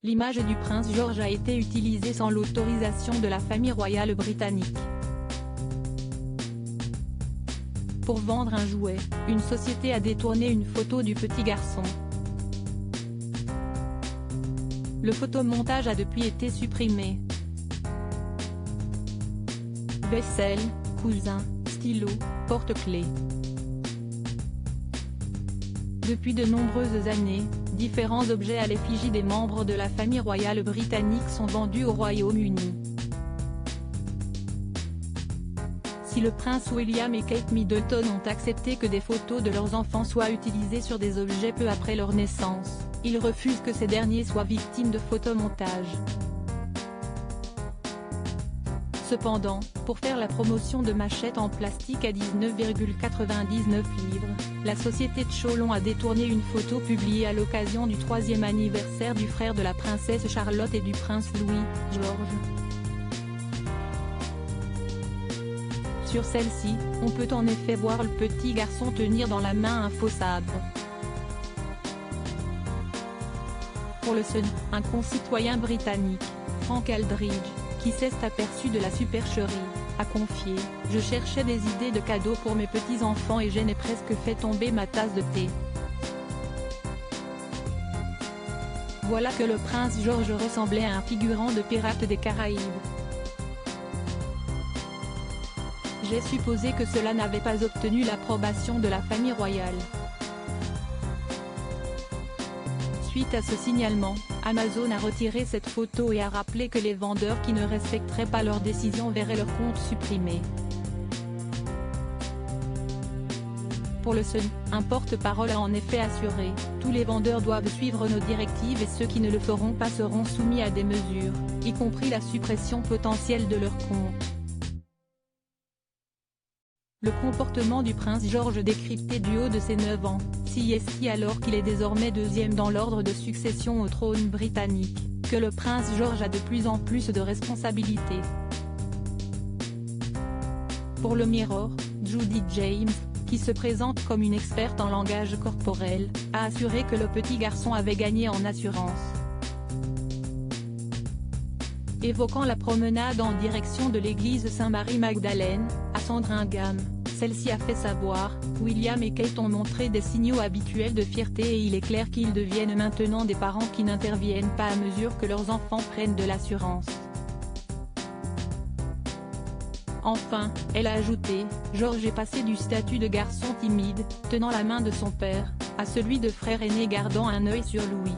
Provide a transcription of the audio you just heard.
L'image du prince George a été utilisée sans l'autorisation de la famille royale britannique. Pour vendre un jouet, une société a détourné une photo du petit garçon. Le photomontage a depuis été supprimé. Vaisselle, coussins, stylos, porte-clés. Depuis de nombreuses années, différents objets à l'effigie des membres de la famille royale britannique sont vendus au Royaume-Uni. Si le prince William et Kate Middleton ont accepté que des photos de leurs enfants soient utilisées sur des objets peu après leur naissance, ils refusent que ces derniers soient victimes de photomontage. Cependant, pour faire la promotion de machettes en plastique à 19,99 livres, la société Cholon a détourné une photo publiée à l'occasion du 3e anniversaire du frère de la princesse Charlotte et du prince Louis, George. Sur celle-ci, on peut en effet voir le petit garçon tenir dans la main un faux sabre. Pour le Sun, un concitoyen britannique, Frank Aldridge, qui s'est aperçu de la supercherie, a confié « Je cherchais des idées de cadeaux pour mes petits-enfants et je n'ai presque fait tomber ma tasse de thé. Voilà que le prince George ressemblait à un figurant de Pirates des Caraïbes. J'ai supposé que cela n'avait pas obtenu l'approbation de la famille royale. » Suite à ce signalement, Amazon a retiré cette photo et a rappelé que les vendeurs qui ne respecteraient pas leur décision verraient leur compte supprimé. Pour le Sun, un porte-parole a en effet assuré « Tous les vendeurs doivent suivre nos directives et ceux qui ne le feront pas seront soumis à des mesures, y compris la suppression potentielle de leur compte. » Le comportement du prince George décrypté du haut de ses 9 ans, CST alors qu'il est désormais 2e dans l'ordre de succession au trône britannique, que le prince George a de plus en plus de responsabilités. Pour le Mirror, Judy James, qui se présente comme une experte en langage corporel, a assuré que le petit garçon avait gagné en assurance. Évoquant la promenade en direction de l'église Saint-Marie-Magdalène, à Sandringham, celle-ci a fait savoir « William et Kate ont montré des signaux habituels de fierté et il est clair qu'ils deviennent maintenant des parents qui n'interviennent pas à mesure que leurs enfants prennent de l'assurance. » Enfin, elle a ajouté « George est passé du statut de garçon timide, tenant la main de son père, à celui de frère aîné gardant un œil sur Louis.